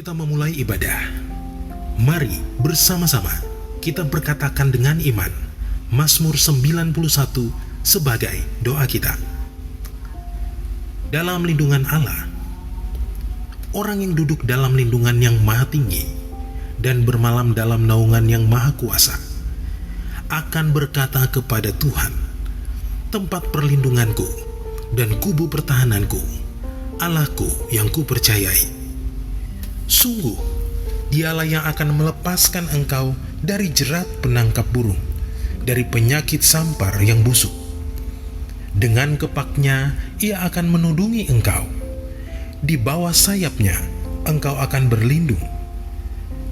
kita memulai ibadah, mari bersama-sama kita berkatakan dengan iman Mazmur 91 sebagai doa kita. Dalam lindungan Allah, orang yang duduk dalam lindungan yang maha tinggi dan bermalam dalam naungan yang maha kuasa akan berkata kepada Tuhan, tempat perlindunganku dan kubu pertahananku, Allahku yang kupercayai. Sungguh, Dialah yang akan melepaskan engkau dari jerat penangkap burung, dari penyakit sampar yang busuk. Dengan kepaknya Ia akan menudungi engkau. Di bawah sayapnya engkau akan berlindung.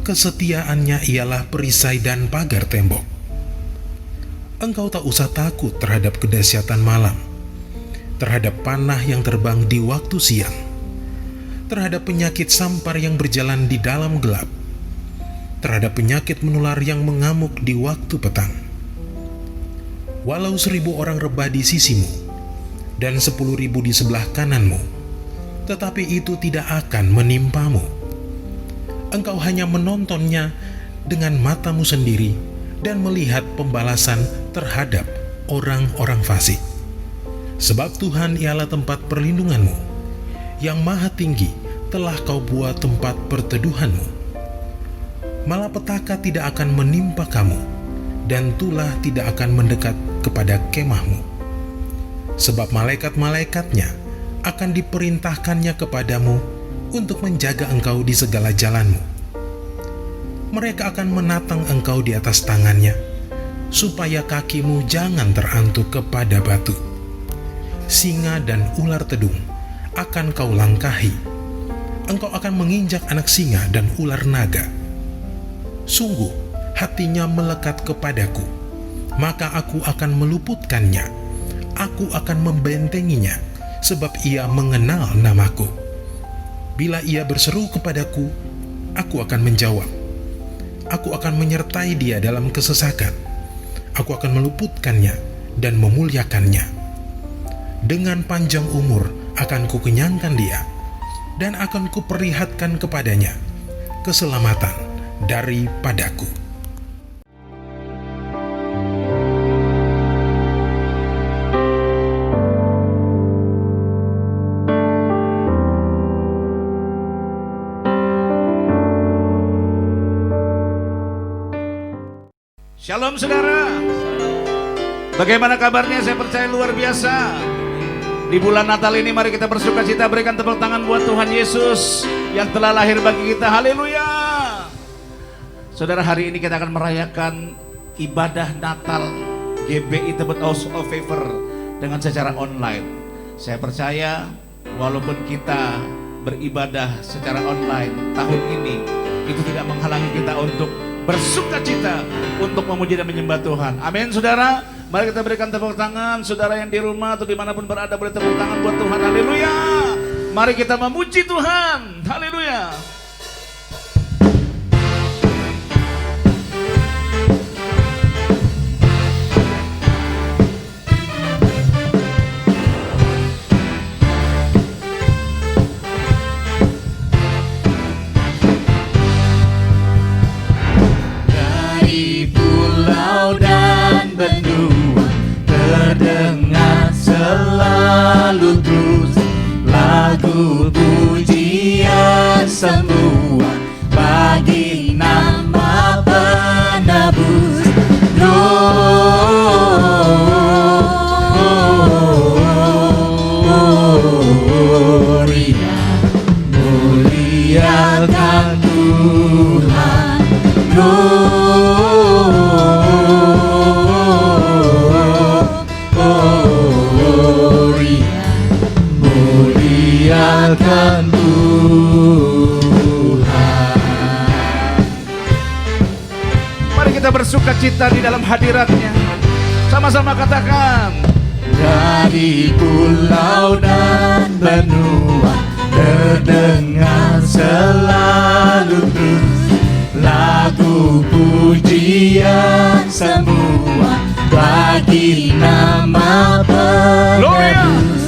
Kesetiaannya ialah perisai dan pagar tembok. Engkau tak usah takut terhadap kedahsyatan malam, terhadap panah yang terbang di waktu siang, terhadap penyakit sampar yang berjalan di dalam gelap, terhadap penyakit menular yang mengamuk di waktu petang. Walau 1.000 orang rebah di sisimu dan 10.000 di sebelah kananmu, tetapi itu tidak akan menimpamu. Engkau hanya menontonnya dengan matamu sendiri dan melihat pembalasan terhadap orang-orang fasik. Sebab Tuhan ialah tempat perlindunganmu, yang maha tinggi telah kau buat tempat perteduhanmu. Malapetaka tidak akan menimpa kamu, dan tulah tidak akan mendekat kepada kemahmu. Sebab malaikat-malaikatnya akan diperintahkannya kepadamu untuk menjaga engkau di segala jalanmu. Mereka akan menatang engkau di atas tangannya, supaya kakimu jangan terantuk kepada batu. Singa dan ular tedung akan kau langkahi. Engkau akan menginjak anak singa dan ular naga. Sungguh, hatinya melekat kepadaku, maka aku akan meluputkannya. Aku akan membentenginya, sebab ia mengenal namaku. Bila ia berseru kepadaku, aku akan menjawab. Aku akan menyertai dia dalam kesesakan. Aku akan meluputkannya dan memuliakannya. Dengan panjang umur akan kukenyangkan dia, dan akan kuperlihatkan kepadanya keselamatan daripadaku. Shalom saudara, bagaimana kabarnya? Saya percaya luar biasa. Di bulan Natal ini mari kita bersuka cita, berikan tepuk tangan buat Tuhan Yesus yang telah lahir bagi kita. Haleluya. Saudara, hari ini kita akan merayakan ibadah Natal GBI Tebet House of Favor dengan secara online. Saya percaya walaupun kita beribadah secara online tahun ini, itu tidak menghalangi kita untuk bersuka cita untuk memuji dan menyembah Tuhan. Amin saudara. Mari kita berikan tepuk tangan. Saudara yang di rumah atau dimanapun berada, boleh tepuk tangan buat Tuhan. Haleluya. Mari kita memuji Tuhan. Haleluya. Dari pulau dan benua terdengar selalu terus lagu pujian semua bagi nama penebus. Gloria, muliakan Tuhan. Gloria, muliakan Tuhan. Mari kita bersuka cita di dalam hadirat-Nya. Sama-sama katakan. Dari pulau dan benua terdengar selalu terus lagu pujian semua bagi nama penebus.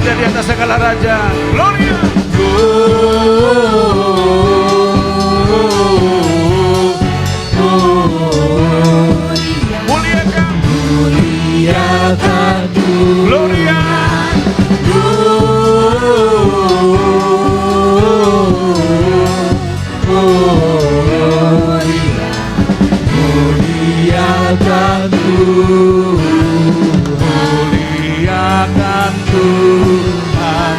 raja di atas segala raja. Gloria. Muliakan. Muliakan Gloria. Muliakan Muliakan Tuhan,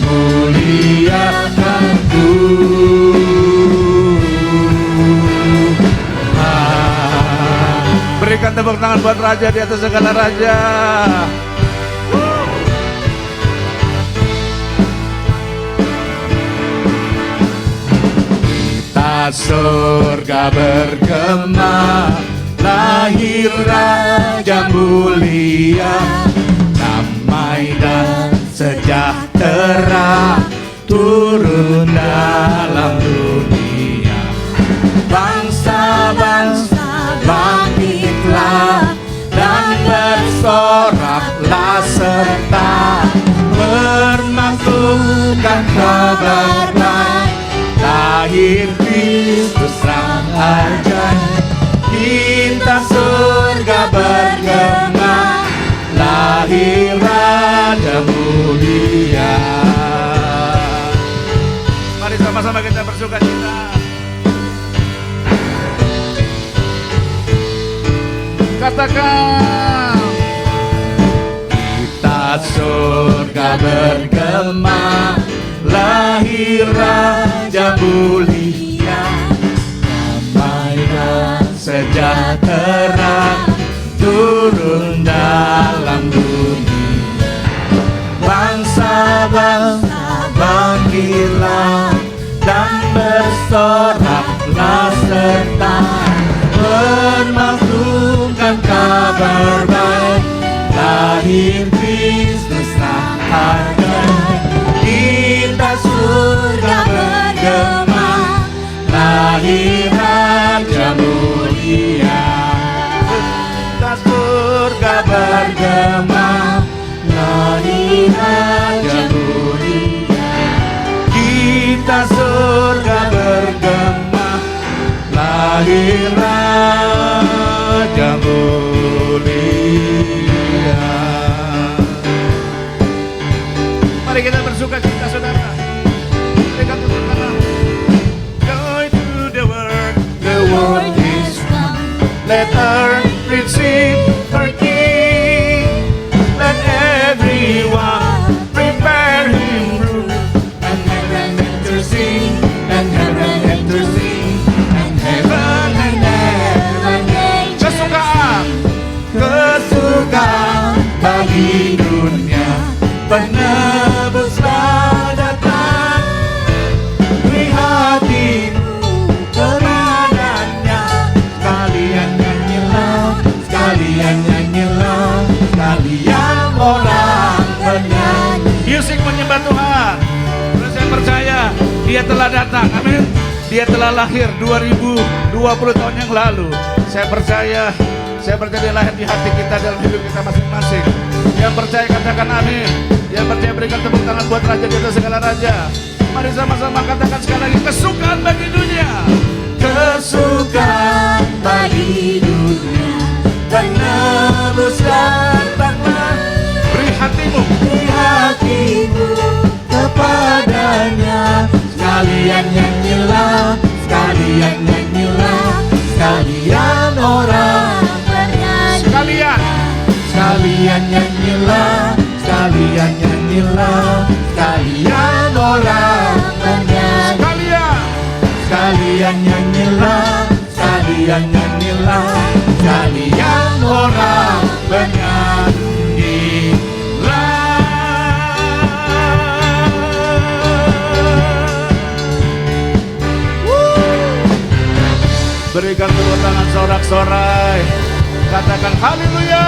muliakan Tuhan. Berikan tepuk tangan buat raja di atas segala raja. Kita surga bergema, lahir Raja mulia, damai dan sejahtera turun dalam dunia. Bangsa-bangsa bangkitlah dan bersoraklah serta bermaksudkan kabar baik. Lahir Kristus Sang Ajaib, kita surga bergema, lahir Raja mulia. Mari sama-sama kita bersuka cita. Katakan, Kita surga bergema, lahir Raja mulia, damai dan sejahtera turun dalam dunia. Bangsa-bangsa bangkitlah dan bersoraklah serta bermaksudkan kabar baik. Lahir Kristus Sang Ajaib, kita surga bergema, lahir Raja mulia. Kita surga bergema, lahir Raja mulia. Kita surga bergema, lahir Raja mulia. mari kita bersuka cita, saudara. Berikan tepuk tangan. Joy to the world. The world is come, let earth receive her King. Let everyone prepare him room, and heaven enter sing, and heaven enter sing, and heaven and heaven Kesukaan. kesukaan bagi dunia, penebuslah datang. Beri hatimu kepadanya, sekalian nyanyilah, sekalian nyanyilah, sekalian orang bernyanyi. Musik menyembah Tuhan. Terus saya percaya Dia telah datang. Amin. Dia telah lahir 2020 tahun yang lalu. Saya percaya Dia lahir di hati kita, dalam hidup kita masing-masing. Yang percaya katakan amin. Yang percaya berikan tepuk tangan buat Raja di atas segala raja. Mari sama-sama katakan sekali lagi, kesukaan bagi dunia. Kesukaan bagi dunia, penebus datanglah. Beri hatimu. Beri hatimu kepadanya, sekalian nyanyilah, sekalian nyanyilah, sekalian orang bernyanyi. Sekalian nyanyilah, sekalian nyanyilah, sekalian orang bernyanyi. Sekalian nyanyilah, sekalian nyanyilah, sekalian orang bernyanyi. Berikan tepuk tangan sorak-sorai. Katakan haleluya.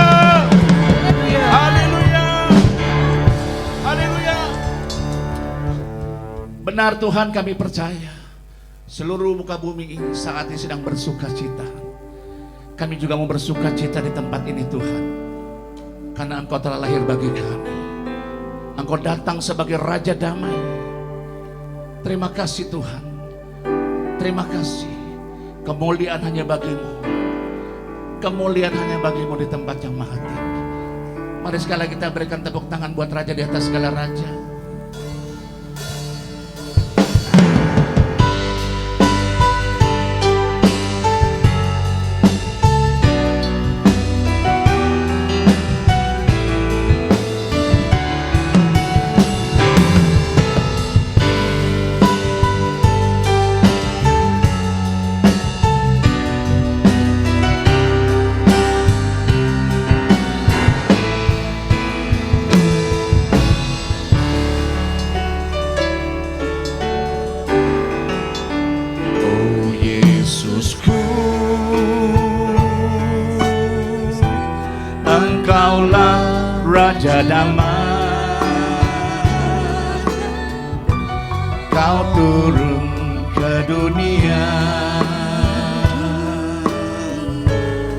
Haleluya. Haleluya. Benar Tuhan, kami percaya seluruh muka bumi ini saat ini sedang bersuka cita. Kami juga mau bersuka cita di tempat ini Tuhan, karena Engkau telah lahir bagi kami. Engkau datang sebagai Raja Damai. Terima kasih Tuhan. Terima kasih. Kemuliaan hanya bagimu. Kemuliaan hanya bagimu di tempat yang maha tinggi. Mari sekali lagi kita berikan tepuk tangan buat Raja di atas segala raja. Engkaulah Raja Damai, Kau turun ke dunia,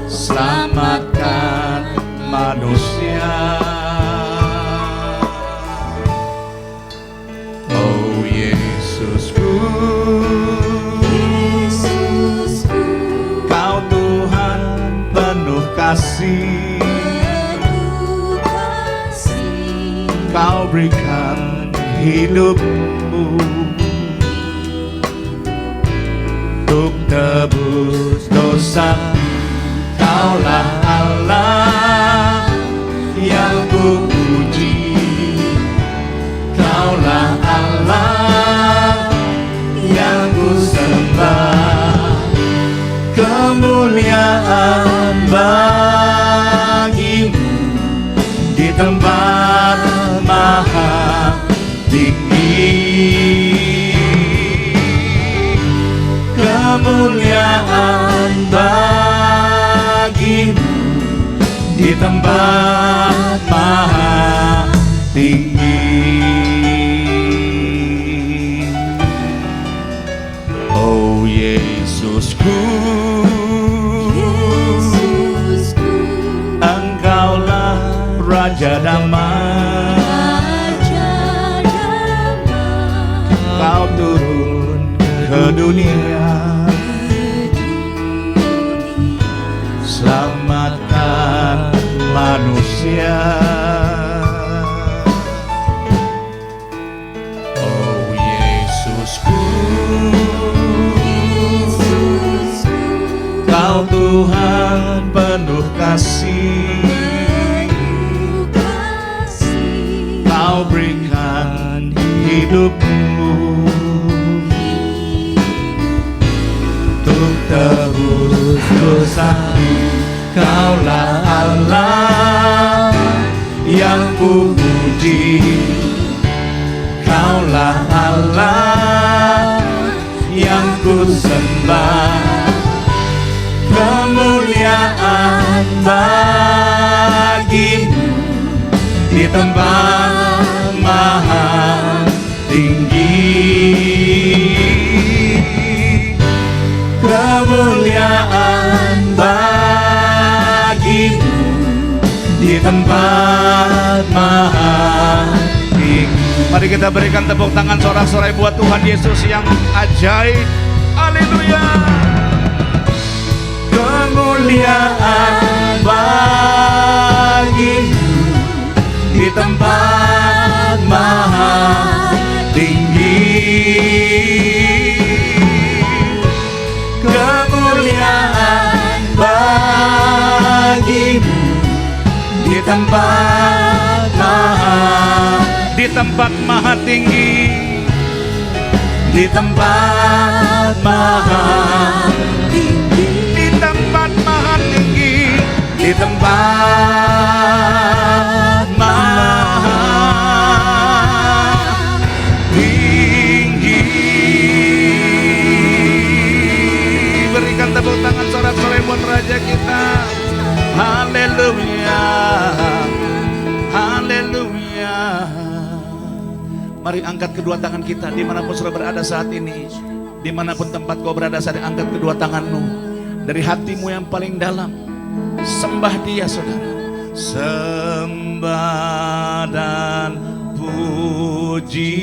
selamatkan manusia. Oh Yesusku, Kau Tuhan penuh kasih, Kau berikan hidupmu untuk tebus dosa. Kaulah Allah yang ku puji, Kaulah Allah yang ku sembah. Kemuliaan bagimu di tempat maha tinggi. Kemuliaan bagimu di tempat maha tinggi. Oh Yesusku, Engkaulah Raja Damai, Kau turun ke dunia, selamatkan manusia. Oh Yesusku, Kau Tuhan penuh kasih, Kau berikan hidupmu untuk tebus dosa. Kaulah Allah yang ku puji, Kaulah Allah yang ku sembah. Kemuliaan bagimu di tempat maha tinggi. Kemuliaan bagimu di tempat maha tinggi. Mari kita berikan tepuk tangan sorak-sorai buat Tuhan Yesus yang ajaib. Haleluya. Kemuliaan bagimu di tempat maha tinggi. Kemuliaan bagimu di tempat maha tinggi, di tempat maha tinggi, di tempat maha tinggi, di tempat maha tinggi. Berikan tepuk tangan sorak-sorai buat Raja kita. Haleluya, haleluya. Mari angkat kedua tangan kita dimanapun saudara berada saat ini. Dimanapun tempat kau berada saat ini, angkat kedua tanganmu dari hatimu yang paling dalam. Sembah Dia saudara. Sembah dan puji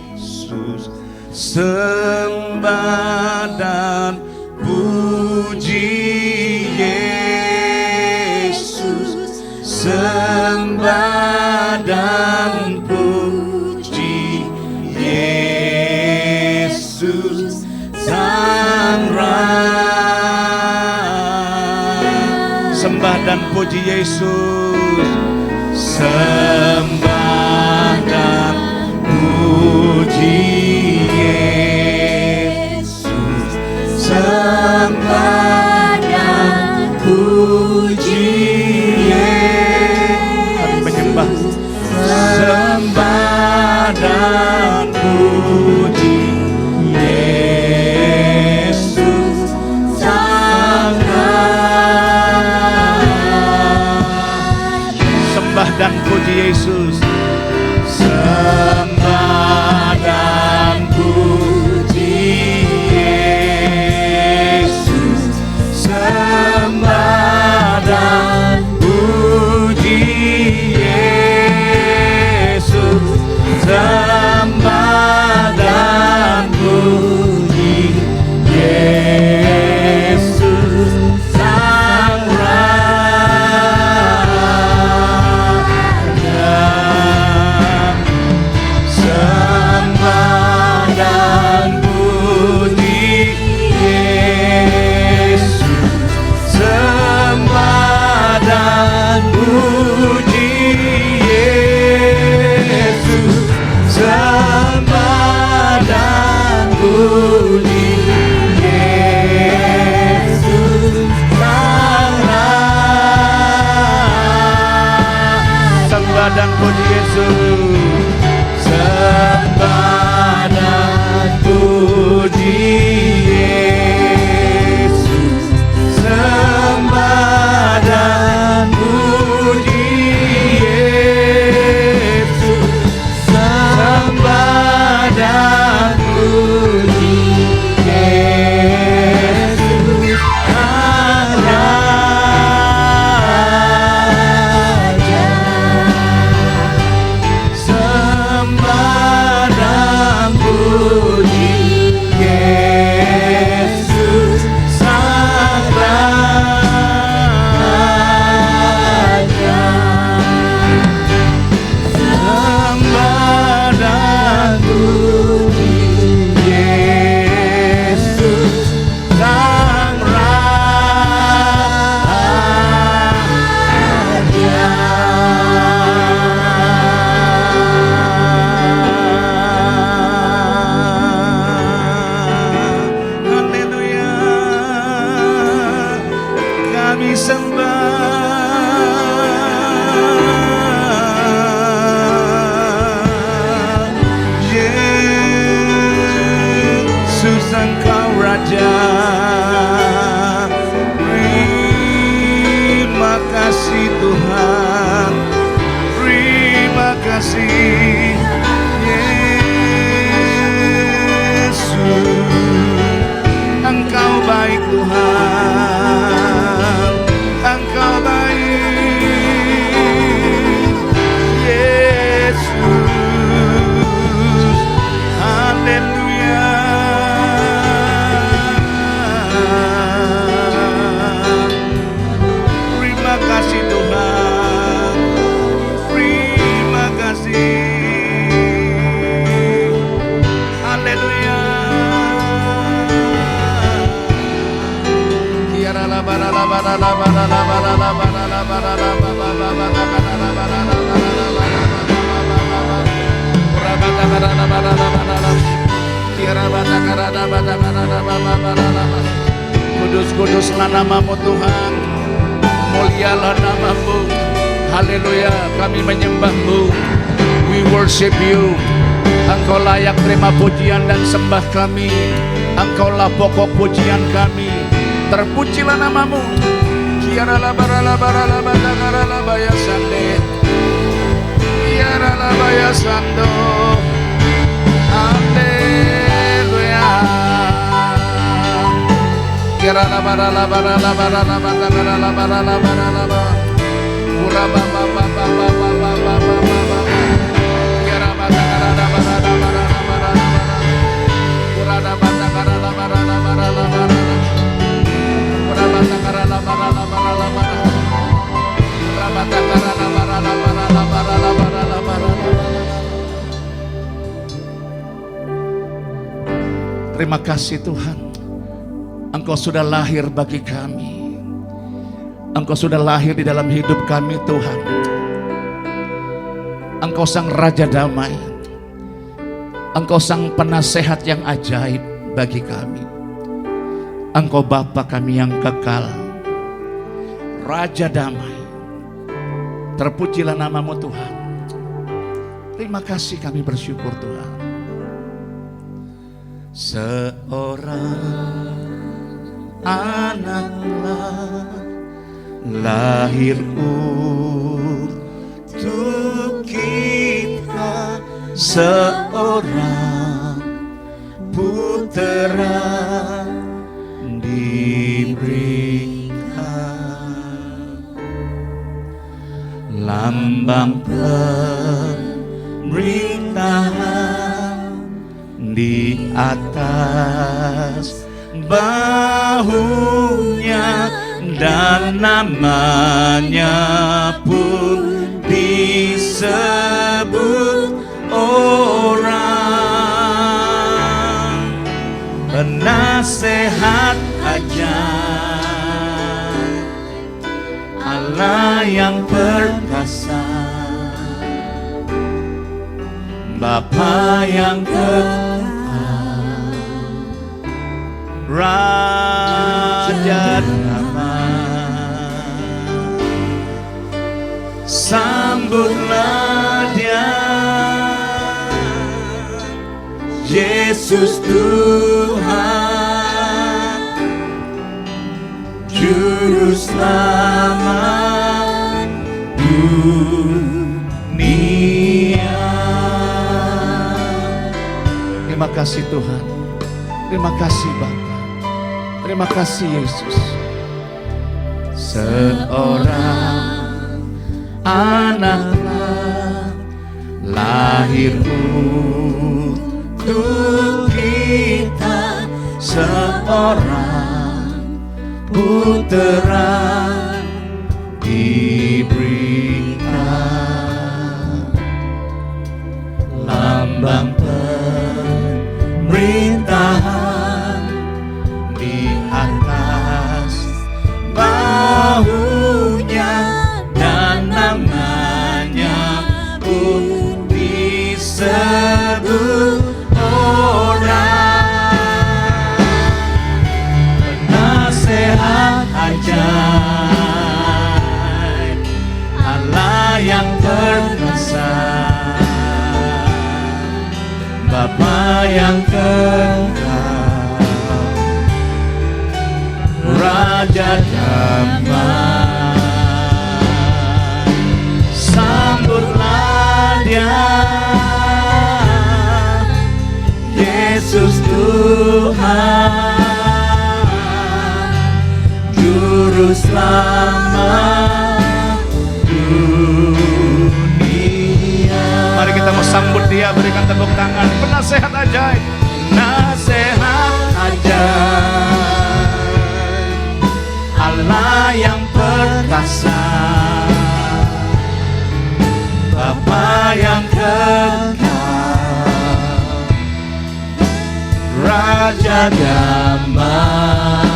Yesus, sembah dan puji Yesus, sembah dan puji Yesus Sang Raja. Sembah dan puji Yesus, sembah dan puji Yesus, sembah dan puji Yesus. Kami menyembah, sembah dan puji Yesus Sang Raja. Sembah dan puji Yesus, sembah dan puji Yesus, sembah dan puji Yesus, sembah dan puji Yesus Sang Raja. Sembah dan puji Yesus, sembah dan puji Yesus, sembah dan puji Yesus Sang Raja. Sembah dan puji Yesus, sembah dan puji Yesus, sembah dan puji Yesus, sembah dan puji Yesus Sang Raja. Sembah dan puji Yesus Sang Raja. Sembah dan puji Yesus Sang Raja. Haleluya, kami sembah Yesus Engkau Raja. Terima kasih Tuhan, terima kasih Yesus. Engkau baik Tuhan, Engkau baik Yesus. Haleluya. Terima kasih Tuhan, terima kasih. Haleluya. Kudus-kuduslah namamu Tuhan, mulialah namamu. Haleluya, kami menyembahmu, we worship you. Engkau layak terima pujian dan sembah kami, Engkaulah pokok pujian kami. Terpujilah namamu. Kiarala barala barala badagara baya sande, kiarala baya sando. Haleluya. Kiarala barala barala barala badagara barala barala ba. Ura ba ba ba ba ba ba ba ba. Terima kasih Tuhan, Engkau sudah lahir bagi kami. Engkau sudah lahir di dalam hidup kami Tuhan. Engkau sang Raja Damai. Engkau sang penasehat yang ajaib bagi kami. Engkau Bapa kami yang kekal, Raja Damai. Terpujilah namamu Tuhan. Terima kasih, kami bersyukur Tuhan. Seorang anaklah lahir untuk kita, seorang putera diberikan, lambang pemerintahan di atas bahunya, dan namanya pun disebut orang penasehat ajaib, Allah yang perkasa, Bapa yang kekal, Raja Damai. Sambutlah Dia, Yesus Tuhan, Juru Selamat dunia. Terima kasih Tuhan, terima kasih Bapa, terima kasih Yesus. Seorang anak lahir untuk kita, seorang putera diberikan, lambang pemerintahan di atas bahunya, dan namanya pun disebut orang penasehat ajaib, Allah yang perkasa, Bapa yang kekal, Raja Damai. Sambutlah Dia, Yesus Tuhan, Juru Selamat dunia. Mari kita mau sambut Dia, berikan tepuk tangan. Penasehat ajaib, penasehat ajaib, Allah yang perkasa, Bapa yang kekal, Raja Damai.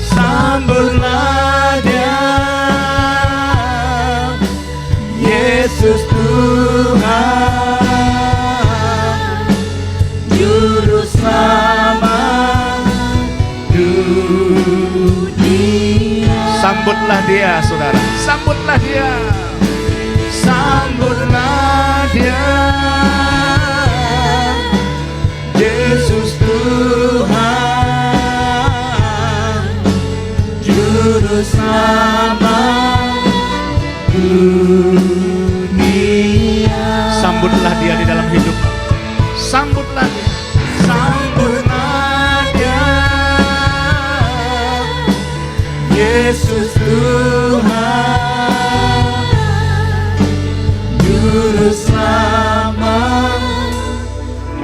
Sambutlah Dia, Yesus Tuhan, Juru Selamat dunia. Sambutlah Dia, saudara, sambutlah Dia, sambutlah Dia, Yesus Tuhan, Juru Selamat dunia. Sambutlah Dia di dalam hidup, sambutlah Dia, sambutlah Dia, Yesus Tuhan, Juru Selamat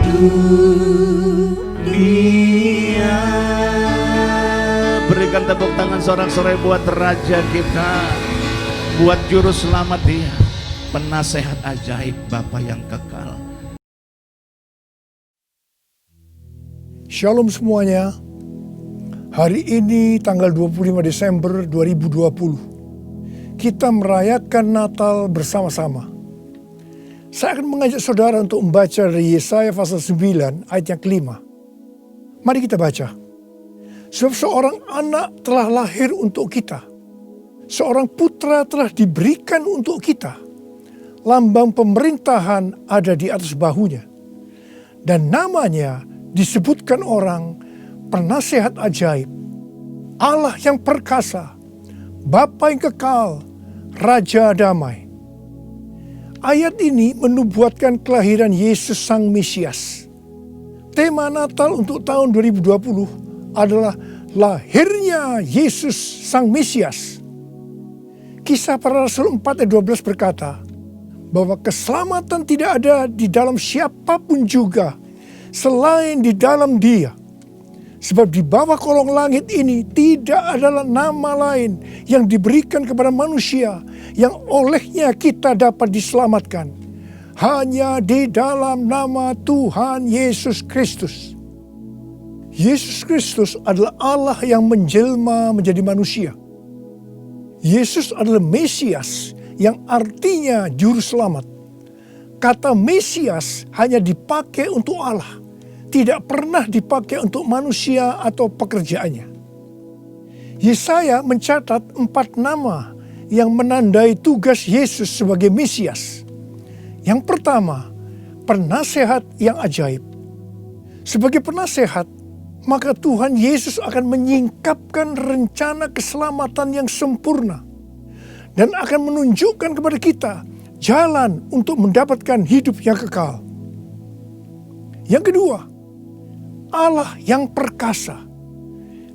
dunia. Berikan tepuk tangan sorak-sorai buat Raja kita, buat Juru Selamat Dia, penasehat ajaib, Bapa yang kekal. Shalom semuanya. Hari ini tanggal 25 Desember 2020. Kita merayakan Natal bersama-sama. Saya akan mengajak saudara untuk membaca dari Yesaya pasal 9 ayat yang kelima. Mari kita baca. Sebab seorang anak telah lahir untuk kita. Seorang putra telah diberikan untuk kita. Lambang pemerintahan ada di atas bahunya. Dan namanya disebutkan orang Penasehat Ajaib, Allah yang perkasa, Bapa yang kekal, Raja Damai. Ayat ini menubuatkan kelahiran Yesus Sang Mesias. Tema Natal untuk tahun 2020 adalah lahirnya Yesus Sang Mesias. Kisah Para Rasul 4 ayat 12 berkata, bahwa keselamatan tidak ada di dalam siapapun juga selain di dalam Dia. Sebab di bawah kolong langit ini tidak adalah nama lain yang diberikan kepada manusia yang olehnya kita dapat diselamatkan. Hanya di dalam nama Tuhan Yesus Kristus. Yesus Kristus adalah Allah yang menjelma menjadi manusia. Yesus adalah Mesias yang artinya juru selamat. Kata Mesias hanya dipakai untuk Allah, tidak pernah dipakai untuk manusia atau pekerjaannya. Yesaya mencatat 4 nama yang menandai tugas Yesus sebagai Mesias. Yang pertama, penasehat yang ajaib. Sebagai penasehat, maka Tuhan Yesus akan menyingkapkan rencana keselamatan yang sempurna dan akan menunjukkan kepada kita jalan untuk mendapatkan hidup yang kekal. Yang kedua, Allah yang perkasa.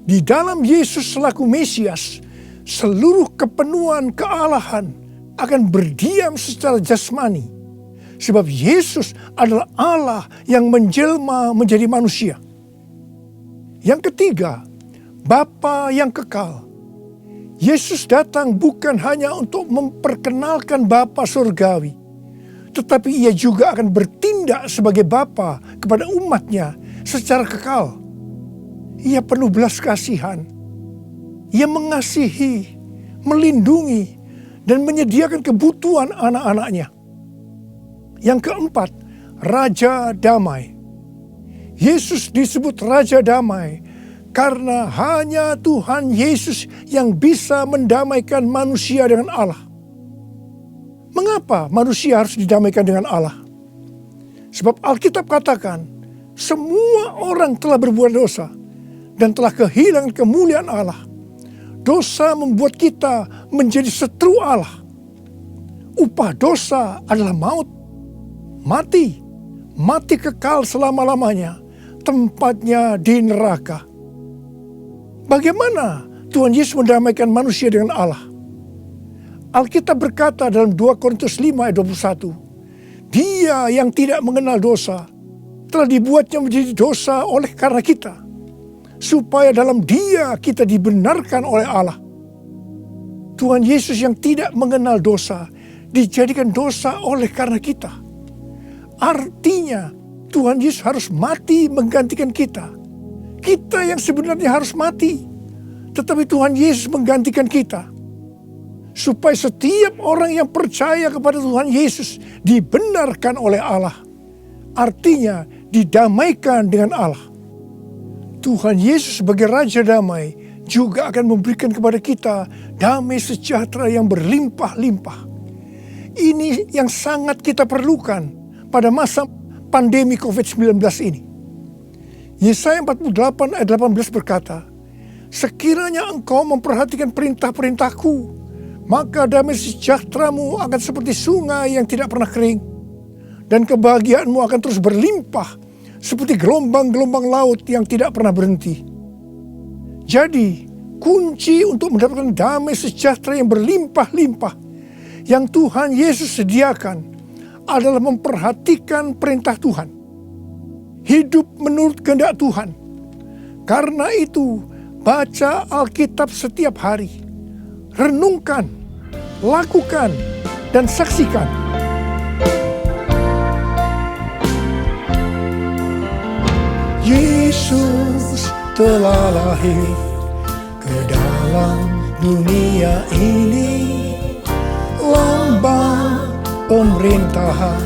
Di dalam Yesus selaku Mesias, seluruh kepenuhan kealahan akan berdiam secara jasmani. Sebab Yesus adalah Allah yang menjelma menjadi manusia. Yang ketiga, Bapa yang kekal. Yesus datang bukan hanya untuk memperkenalkan Bapa surgawi, tetapi ia juga akan bertindak sebagai Bapa kepada umatnya secara kekal. Ia penuh belas kasihan. Ia mengasihi, melindungi, dan menyediakan kebutuhan anak-anaknya. Yang keempat, Raja Damai. Yesus disebut Raja Damai karena hanya Tuhan Yesus yang bisa mendamaikan manusia dengan Allah. Mengapa manusia harus didamaikan dengan Allah? Sebab Alkitab katakan, semua orang telah berbuat dosa dan telah kehilangan kemuliaan Allah. Dosa membuat kita menjadi setru Allah. Upah dosa adalah maut, mati kekal selama-lamanya, tempatnya di neraka. Bagaimana Tuhan Yesus mendamaikan manusia dengan Allah? Alkitab berkata dalam 2 Korintus 5 ayat 21, Dia yang tidak mengenal dosa telah dibuatnya menjadi dosa oleh karena kita, supaya dalam Dia kita dibenarkan oleh Allah. Tuhan Yesus yang tidak mengenal dosa dijadikan dosa oleh karena kita. Artinya Tuhan Yesus harus mati menggantikan kita. Kita yang sebenarnya harus mati, tetapi Tuhan Yesus menggantikan kita. Supaya setiap orang yang percaya kepada Tuhan Yesus dibenarkan oleh Allah. Artinya didamaikan dengan Allah. Tuhan Yesus sebagai Raja Damai juga akan memberikan kepada kita damai sejahtera yang berlimpah-limpah. Ini yang sangat kita perlukan pada masa pandemi COVID-19 ini. Yesaya 48 ayat 18 berkata, sekiranya engkau memperhatikan perintah-perintahku, maka damai sejahteramu akan seperti sungai yang tidak pernah kering, dan kebahagiaanmu akan terus berlimpah seperti gelombang-gelombang laut yang tidak pernah berhenti. Jadi, kunci untuk mendapatkan damai sejahtera yang berlimpah-limpah yang Tuhan Yesus sediakan adalah memperhatikan perintah Tuhan. Hidup menurut kehendak Tuhan. Karena itu, baca Alkitab setiap hari. Renungkan, lakukan, dan saksikan. Yesus Yesus telah lahir ke dalam dunia ini. Lambang pemerintahan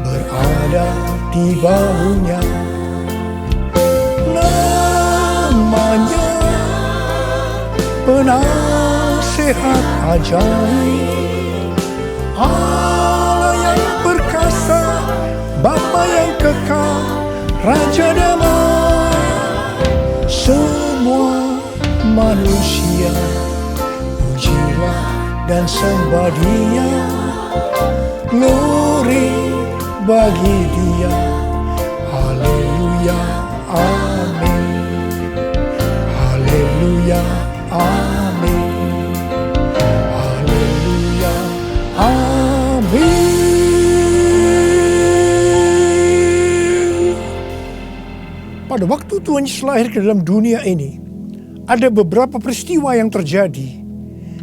berada di bahunya. Namanya Penasehat Ajaib, Allah yang perkasa, Bapa yang kekal, Raja damai. Semua manusia pujilah dan sembah Dia, glory bagi Dia. Haleluya, amin. Haleluya, amin. Haleluya, amin. Pada waktu Tuhan Yesus lahir ke dalam dunia ini, ada beberapa peristiwa yang terjadi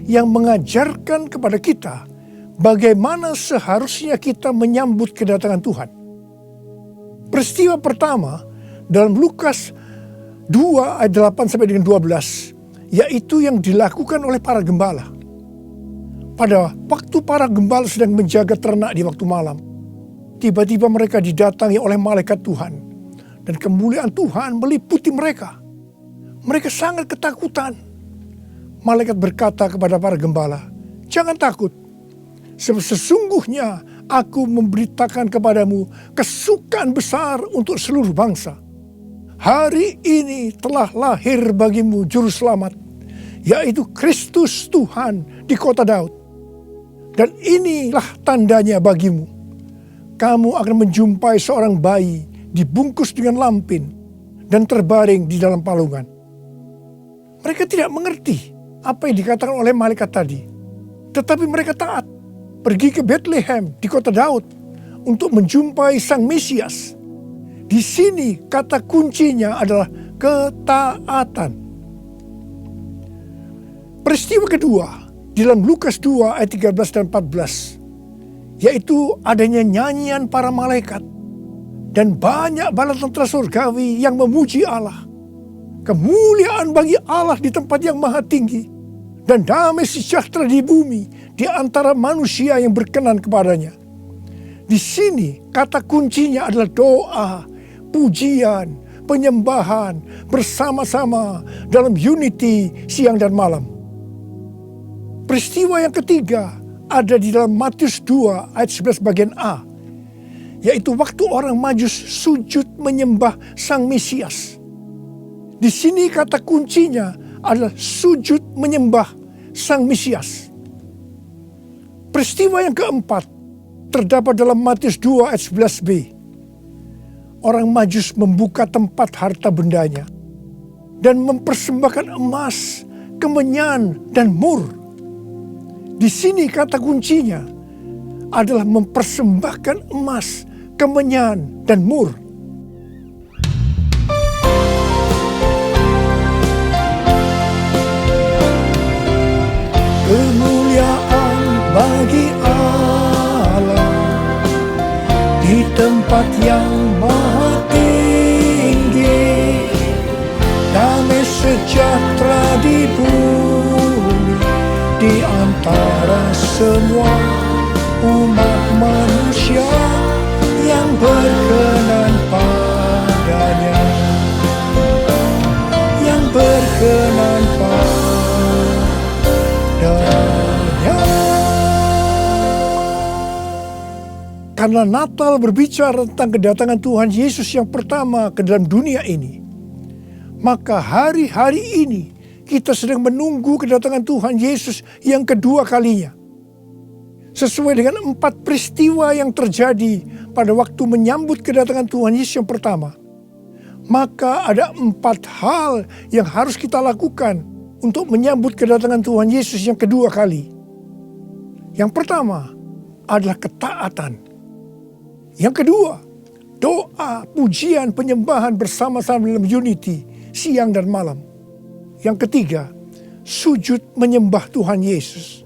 yang mengajarkan kepada kita bagaimana seharusnya kita menyambut kedatangan Tuhan. Peristiwa pertama dalam Lukas 2 ayat 8 sampai dengan 12, yaitu yang dilakukan oleh para gembala. Pada waktu para gembala sedang menjaga ternak di waktu malam, tiba-tiba mereka didatangi oleh malaikat Tuhan, dan kemuliaan Tuhan meliputi mereka. Mereka sangat ketakutan. Malaikat berkata kepada para gembala, "Jangan takut, sebab sesungguhnya aku memberitakan kepadamu kesukaan besar untuk seluruh bangsa. Hari ini telah lahir bagimu juru selamat, yaitu Kristus Tuhan di kota Daud. Dan inilah tandanya bagimu. Kamu akan menjumpai seorang bayi dibungkus dengan lampin dan terbaring di dalam palungan." Mereka tidak mengerti apa yang dikatakan oleh malaikat tadi. Tetapi mereka taat, pergi ke Bethlehem di kota Daud untuk menjumpai Sang Mesias. Di sini kata kuncinya adalah ketaatan. Peristiwa kedua di dalam Lukas 2 ayat 13 dan 14, yaitu adanya nyanyian para malaikat dan banyak bala tentara surgawi yang memuji Allah. Kemuliaan bagi Allah di tempat yang maha tinggi, dan damai sejahtera di bumi di antara manusia yang berkenan kepadanya. Di sini kata kuncinya adalah doa, pujian, penyembahan bersama-sama dalam unity siang dan malam. Peristiwa yang ketiga ada di dalam Matius 2 ayat 11 bagian A, yaitu waktu orang Majus sujud menyembah Sang Mesias. Di sini kata kuncinya adalah sujud menyembah Sang Mesias. Peristiwa yang keempat terdapat dalam Matius 2 ayat 11b. Orang Majus membuka tempat harta bendanya dan mempersembahkan emas, kemenyan, dan mur. Di sini kata kuncinya adalah mempersembahkan emas, kemenyan, dan mur. Kemuliaan bagi Allah di tempat yang maha tinggi, damai sejahtera di bumi di antara semua umat manusia yang berkenan padanya, yang berkenan padanya. Karena Natal berbicara tentang kedatangan Tuhan Yesus yang pertama ke dalam dunia ini, maka hari-hari ini kita sedang menunggu kedatangan Tuhan Yesus yang kedua kalinya. Sesuai dengan 4 peristiwa yang terjadi pada waktu menyambut kedatangan Tuhan Yesus yang pertama, maka ada 4 hal yang harus kita lakukan untuk menyambut kedatangan Tuhan Yesus yang kedua kali. Yang pertama adalah ketaatan. Yang kedua, doa, pujian, penyembahan bersama-sama dalam unity siang dan malam. Yang ketiga, sujud menyembah Tuhan Yesus.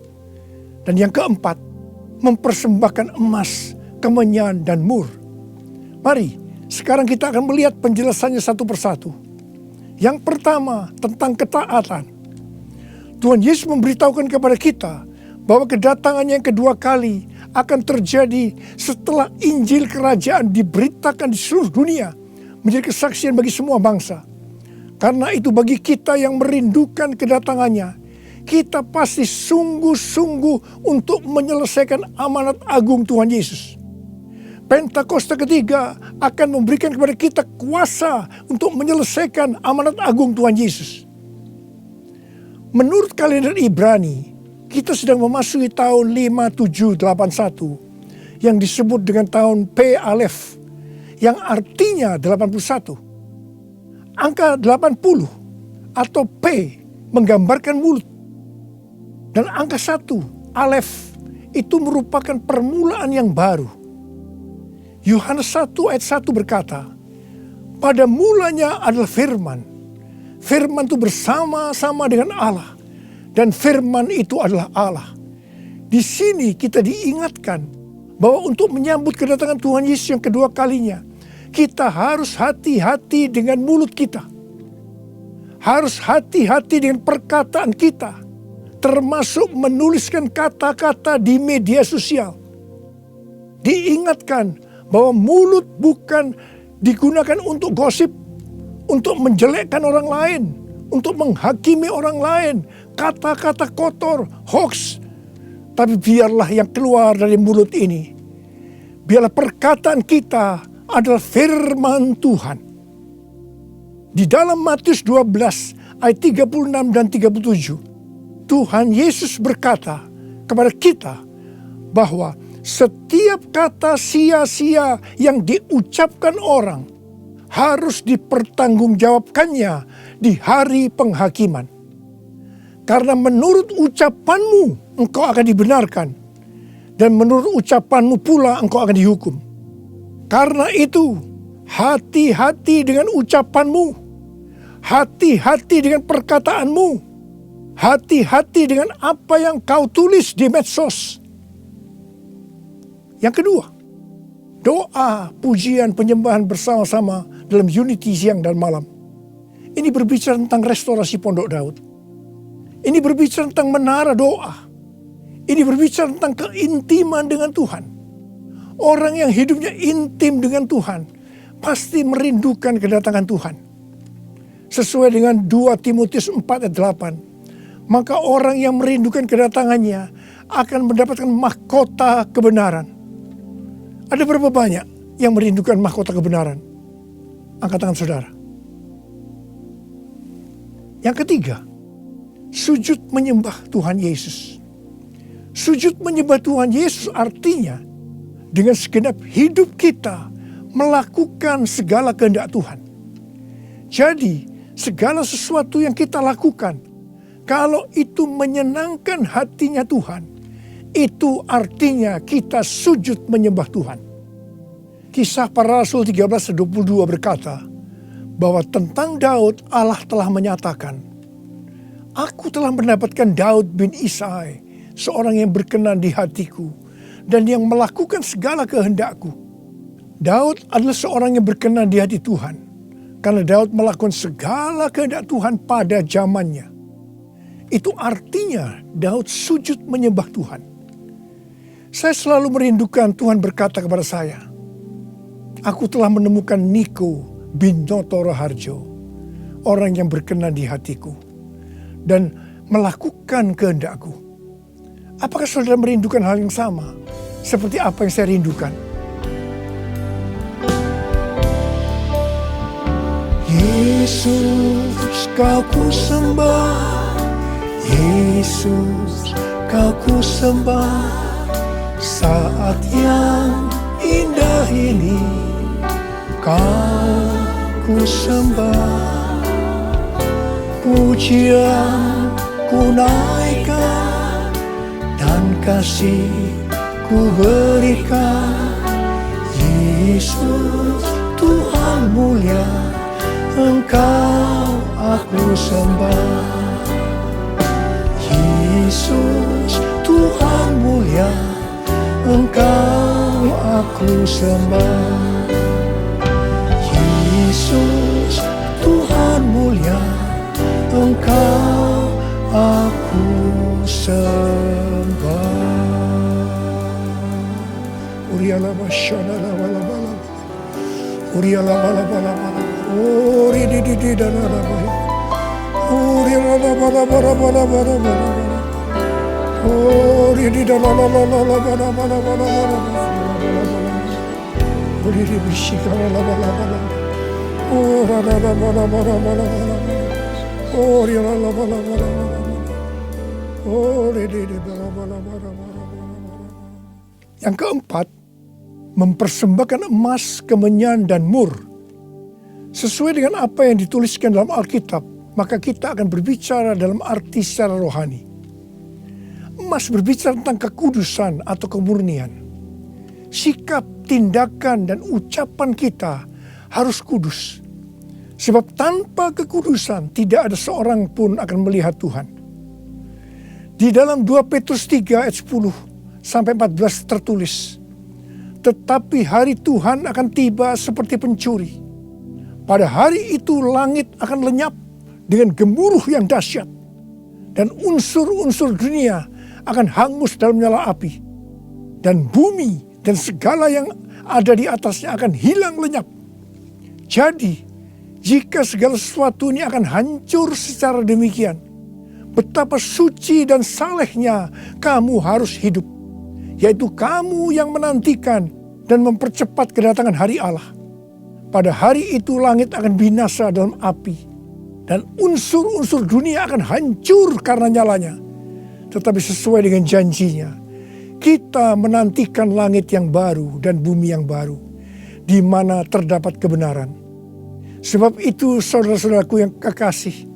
Dan yang keempat, mempersembahkan emas, kemenyan, dan mur. Mari Sekarang kita akan melihat penjelasannya satu persatu. Yang pertama, tentang ketaatan. Tuhan Yesus memberitahukan kepada kita bahwa kedatangannya yang kedua kali akan terjadi setelah Injil Kerajaan diberitakan di seluruh dunia, menjadi kesaksian bagi semua bangsa. Karena itu bagi kita yang merindukan kedatangannya, kita pasti sungguh-sungguh untuk menyelesaikan amanat agung Tuhan Yesus. Pentakosta ketiga akan memberikan kepada kita kuasa untuk menyelesaikan amanat agung Tuhan Yesus. Menurut kalender Ibrani, kita sedang memasuki tahun 5781 yang disebut dengan tahun P Alef, yang artinya 81. Angka 80 atau P menggambarkan mulut. Dan angka 1, Alef, itu merupakan permulaan yang baru. Yohanes 1 ayat 1 berkata, pada mulanya adalah firman. Firman itu bersama-sama dengan Allah. Dan firman itu adalah Allah. Di sini kita diingatkan bahwa untuk menyambut kedatangan Tuhan Yesus yang kedua kalinya, kita harus hati-hati dengan mulut kita. Harus hati-hati dengan perkataan kita. Termasuk menuliskan kata-kata di media sosial. Diingatkan bahwa mulut bukan digunakan untuk gosip, untuk menjelekkan orang lain, untuk menghakimi orang lain, kata-kata kotor, hoax. Tapi biarlah yang keluar dari mulut ini, biarlah perkataan kita adalah firman Tuhan. Di dalam Matius 12 ayat 36 dan 37, Tuhan Yesus berkata kepada kita bahwa setiap kata sia-sia yang diucapkan orang harus dipertanggungjawabkannya di hari penghakiman. Karena menurut ucapanmu engkau akan dibenarkan, dan menurut ucapanmu pula engkau akan dihukum. Karena itu, hati-hati dengan ucapanmu, hati-hati dengan perkataanmu, hati-hati dengan apa yang kau tulis di medsos. Yang kedua, doa, pujian, penyembahan bersama-sama dalam unity siang dan malam. Ini berbicara tentang restorasi Pondok Daud. Ini berbicara tentang menara doa. Ini berbicara tentang keintiman dengan Tuhan. Orang yang hidupnya intim dengan Tuhan pasti merindukan kedatangan Tuhan. Sesuai dengan 2 Timotius 4 ayat 8. Maka orang yang merindukan kedatangannya akan mendapatkan mahkota kebenaran. Ada berapa banyak yang merindukan mahkota kebenaran? Angkat tangan saudara. Yang ketiga, sujud menyembah Tuhan Yesus. Sujud menyembah Tuhan Yesus artinya dengan segenap hidup kita melakukan segala kehendak Tuhan. Jadi segala sesuatu yang kita lakukan, kalau itu menyenangkan hatinya Tuhan, itu artinya kita sujud menyembah Tuhan. Kisah Para Rasul 13:22 berkata bahwa tentang Daud Allah telah menyatakan, aku telah mendapatkan Daud bin Isai, seorang yang berkenan di hatiku dan yang melakukan segala kehendakku. Daud adalah seorang yang berkenan di hati Tuhan karena Daud melakukan segala kehendak Tuhan pada zamannya. Itu artinya Daud sujud menyembah Tuhan. Saya selalu merindukan Tuhan berkata kepada saya, aku telah menemukan Niko bin Noto Raharjo, orang yang berkenan di hatiku dan melakukan kehendakku. Apakah saudara merindukan hal yang sama seperti apa yang saya rindukan? Yesus, kau ku sembah, Yesus, kau ku sembah. Saat yang indah ini kau ku sembah, pujian ku naikkan dan kasih ku berikan. Yesus Tuhan mulia, Engkau aku sembah. Yesus Tuhan mulia, Engkau aku sembah. Uria la la la la la la. Uri di di di da da da. Uri la la la la la la la la la. Uri di da la la la la la la la la la. Uri di bishika la la la la la. Ora la la la la la la la. Uri la la la la la la. Uri di di la la la la la. Yang keempat, mempersembahkan emas, kemenyan, dan mur. Sesuai dengan apa yang dituliskan dalam Alkitab, maka kita akan berbicara dalam arti secara rohani. Emas berbicara tentang kekudusan atau kemurnian. Sikap, tindakan, dan ucapan kita harus kudus. Sebab tanpa kekudusan tidak ada seorang pun akan melihat Tuhan. Di dalam 2 Petrus 3 ayat 10 sampai 14 tertulis, tetapi hari Tuhan akan tiba seperti pencuri. Pada hari itu langit akan lenyap dengan gemuruh yang dahsyat, dan unsur-unsur dunia akan hangus dalam nyala api, dan bumi dan segala yang ada di atasnya akan hilang lenyap. Jadi, jika segala sesuatu ini akan hancur secara demikian, betapa suci dan salehnya kamu harus hidup, yaitu kamu yang menantikan dan mempercepat kedatangan hari Allah. Pada hari itu langit akan binasa dalam api, dan unsur-unsur dunia akan hancur karena nyalanya. Tetapi sesuai dengan janjinya, kita menantikan langit yang baru dan bumi yang baru, di mana terdapat kebenaran. Sebab itu saudara-saudaraku yang kekasih,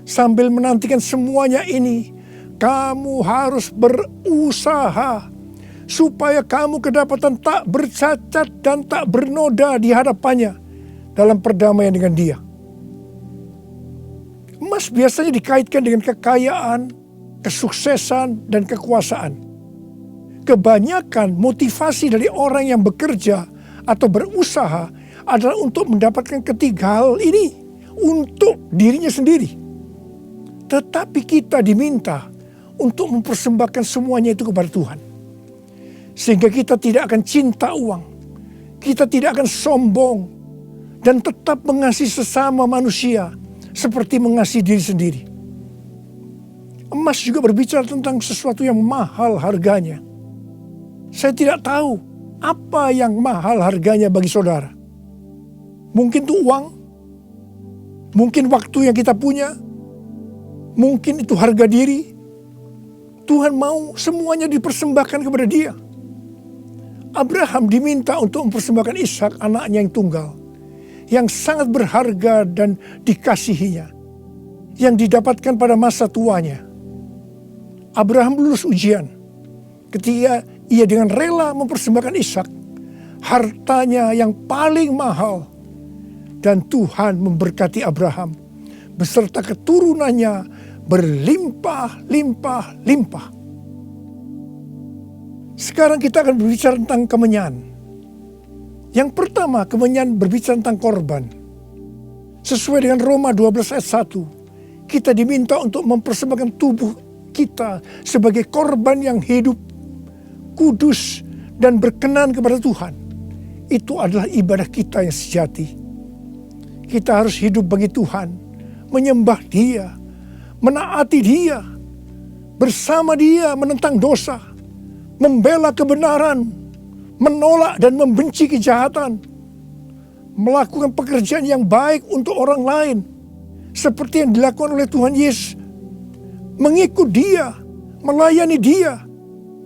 sambil menantikan semuanya ini, kamu harus berusaha supaya kamu kedapatan tak bercacat dan tak bernoda di hadapannya dalam perdamaian dengan Dia. Emas biasanya dikaitkan dengan kekayaan, kesuksesan, dan kekuasaan. Kebanyakan motivasi dari orang yang bekerja atau berusaha adalah untuk mendapatkan ketiga hal ini untuk dirinya sendiri. Tetapi kita diminta untuk mempersembahkan semuanya itu kepada Tuhan. Sehingga kita tidak akan cinta uang, kita tidak akan sombong, dan tetap mengasihi sesama manusia seperti mengasihi diri sendiri. Emas juga berbicara tentang sesuatu yang mahal harganya. Saya tidak tahu apa yang mahal harganya bagi saudara. Mungkin itu uang, mungkin waktu yang kita punya, mungkin itu harga diri. Tuhan mau semuanya dipersembahkan kepada Dia. Abraham diminta untuk mempersembahkan Ishak, anaknya yang tunggal, yang sangat berharga dan dikasihinya, yang didapatkan pada masa tuanya. Abraham lulus ujian ketika ia dengan rela mempersembahkan Ishak, hartanya yang paling mahal, dan Tuhan memberkati Abraham beserta keturunannya berlimpah-limpah-limpah. Sekarang kita akan berbicara tentang kemenyan. Yang pertama, kemenyan berbicara tentang korban. Sesuai dengan Roma 12 ayat 1, kita diminta untuk mempersembahkan tubuh kita sebagai korban yang hidup, kudus, dan berkenan kepada Tuhan. Itu adalah ibadah kita yang sejati. Kita harus hidup bagi Tuhan, menyembah Dia, menaati Dia, bersama Dia menentang dosa, membela kebenaran, menolak dan membenci kejahatan, melakukan pekerjaan yang baik untuk orang lain, seperti yang dilakukan oleh Tuhan Yesus, mengikut Dia, melayani Dia,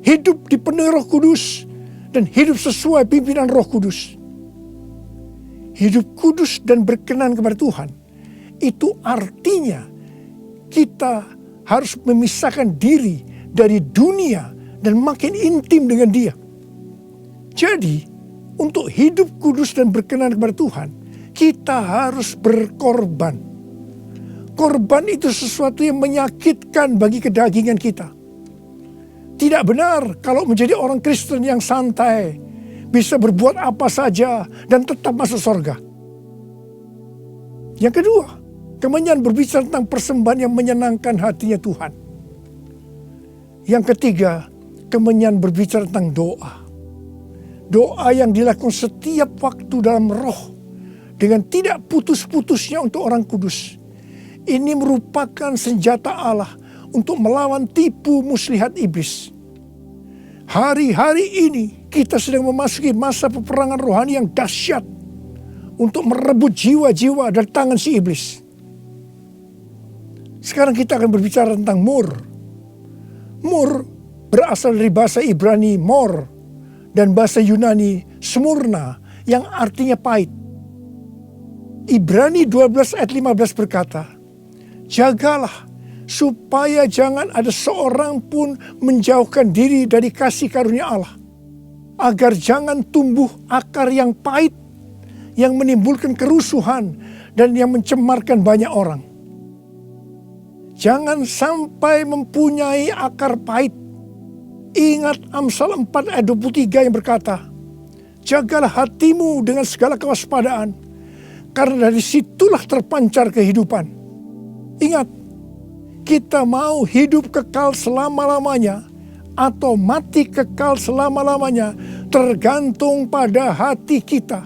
hidup dipenuhi Roh Kudus, dan hidup sesuai pimpinan Roh Kudus. Hidup kudus dan berkenan kepada Tuhan, itu artinya kita harus memisahkan diri dari dunia dan makin intim dengan Dia. Jadi, untuk hidup kudus dan berkenan kepada Tuhan, kita harus berkorban. Korban itu sesuatu yang menyakitkan bagi kedagingan kita. Tidak benar kalau menjadi orang Kristen yang santai, bisa berbuat apa saja dan tetap masuk surga. Yang kedua, kemenyan berbicara tentang persembahan yang menyenangkan hatinya Tuhan. Yang ketiga, kemenyan berbicara tentang doa. Doa yang dilakukan setiap waktu dalam roh dengan tidak putus-putusnya untuk orang kudus. Ini merupakan senjata Allah untuk melawan tipu muslihat iblis. Hari-hari ini kita sedang memasuki masa peperangan rohani yang dahsyat untuk merebut jiwa-jiwa dari tangan si iblis. Sekarang kita akan berbicara tentang mur. Mur berasal dari bahasa Ibrani mor dan bahasa Yunani smurna yang artinya pahit. Ibrani 12 ayat 15 berkata, jagalah supaya jangan ada seorang pun menjauhkan diri dari kasih karunia Allah, agar jangan tumbuh akar yang pahit yang menimbulkan kerusuhan dan yang mencemarkan banyak orang. Jangan sampai mempunyai akar pahit. Ingat Amsal 4 ayat 23 yang berkata, jagalah hatimu dengan segala kewaspadaan, karena dari situlah terpancar kehidupan. Ingat, kita mau hidup kekal selama-lamanya atau mati kekal selama-lamanya tergantung pada hati kita.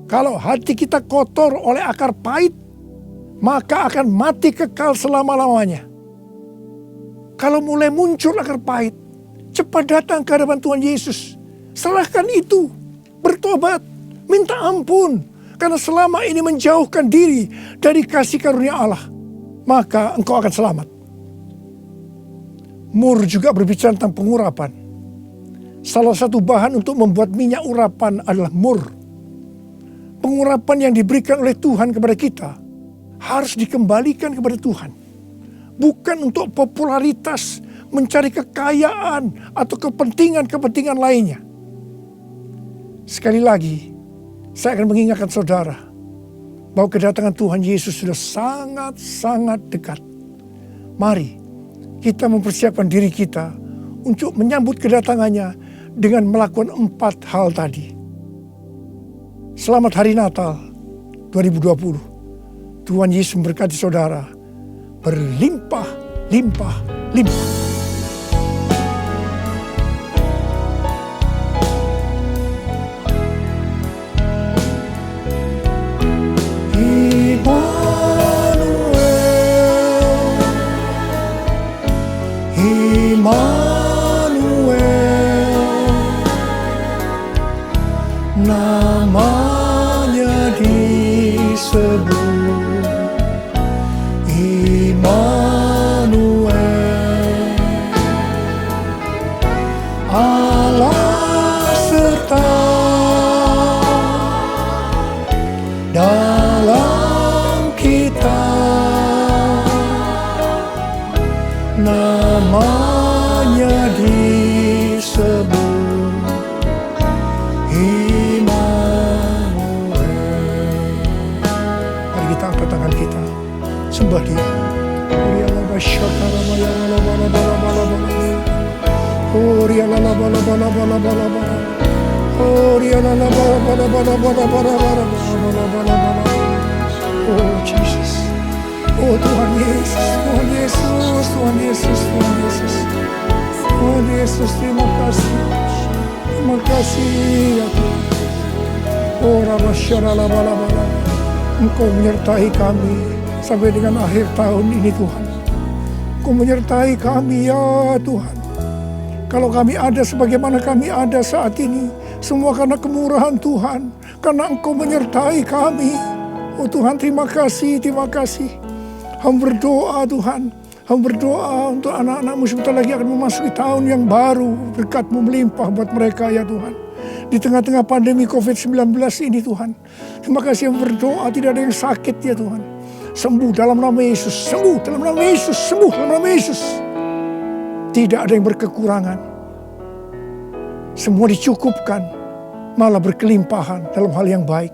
Kalau hati kita kotor oleh akar pahit, maka akan mati kekal selama-lamanya. Kalau mulai muncul akar pahit, cepat datang ke hadapan Tuhan Yesus. Serahkan itu, bertobat, minta ampun. Karena selama ini menjauhkan diri dari kasih karunia Allah, maka engkau akan selamat. Mur juga berbicara tentang pengurapan. Salah satu bahan untuk membuat minyak urapan adalah mur. Pengurapan yang diberikan oleh Tuhan kepada kita harus dikembalikan kepada Tuhan. Bukan untuk popularitas, mencari kekayaan, atau kepentingan-kepentingan lainnya. Sekali lagi, saya akan mengingatkan saudara bahwa kedatangan Tuhan Yesus sudah sangat-sangat dekat. Mari kita mempersiapkan diri kita untuk menyambut kedatangannya dengan melakukan 4 hal tadi. Selamat Hari Natal 2020. Tuhan Yesus memberkati saudara berlimpah-limpah-limpah. Namanya disebut Immanuel, Allah serta dalam kita. Namanya disebut tangan kita, sembah Dia. Oh Jesus, oh Tuhan Yesus, Tuhan Yesus, Tuhan Yesus, Tuhan Yesus, Tuhan Yesus, terima kasih ya Tuhan. Oh Rabbasharalabalabala, Engkau menyertai kami sampai dengan akhir tahun ini Tuhan. Engkau menyertai kami ya Tuhan. Kalau kami ada sebagaimana kami ada saat ini, semua karena kemurahan Tuhan. Karena Engkau menyertai kami. Oh Tuhan, terima kasih, terima kasih. Hamba berdoa Tuhan. Hamba berdoa untuk anak-anakmu sebentar lagi akan memasuki tahun yang baru. Berkat-Mu melimpah buat mereka ya Tuhan. Di tengah-tengah pandemi COVID-19 ini Tuhan. Terima kasih yang berdoa tidak ada yang sakit ya Tuhan. Sembuh dalam nama Yesus. Sembuh dalam nama Yesus. Sembuh dalam nama Yesus. Tidak ada yang berkekurangan. Semua dicukupkan. Malah berkelimpahan dalam hal yang baik.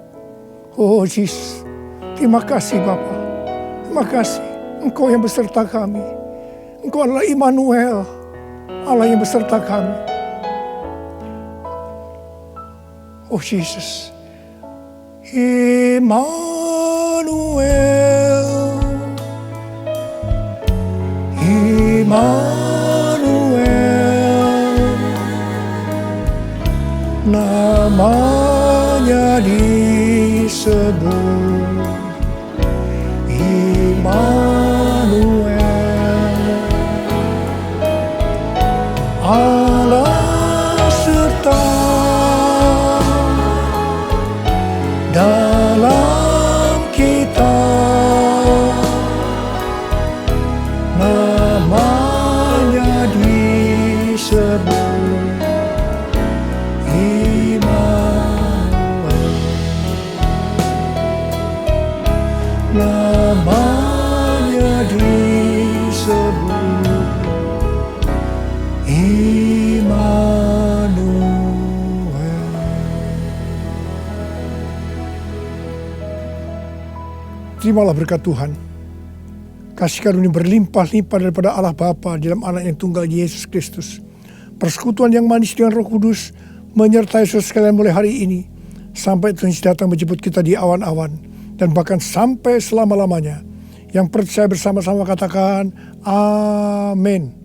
Oh Jesus. Terima kasih Bapa. Terima kasih. Engkau yang beserta kami. Engkau adalah Immanuel. Allah yang beserta kami. Oh Jesus, Immanuel, Immanuel, namanya disebut disebut Immanuel. Allah serta dalam kita, namanya disebut Immanuel. Namanya disebut Immanuel. Terimalah berkat Tuhan. Kasih karunia berlimpah-limpah daripada Allah Bapa dalam Anak yang tunggal Yesus Kristus. Persekutuan yang manis dengan Roh Kudus menyertai saudara sekalian mulai hari ini sampai Tuhan Yesus datang menjemput kita di awan-awan dan bahkan sampai selama-lamanya. Yang percaya bersama-sama katakan amin.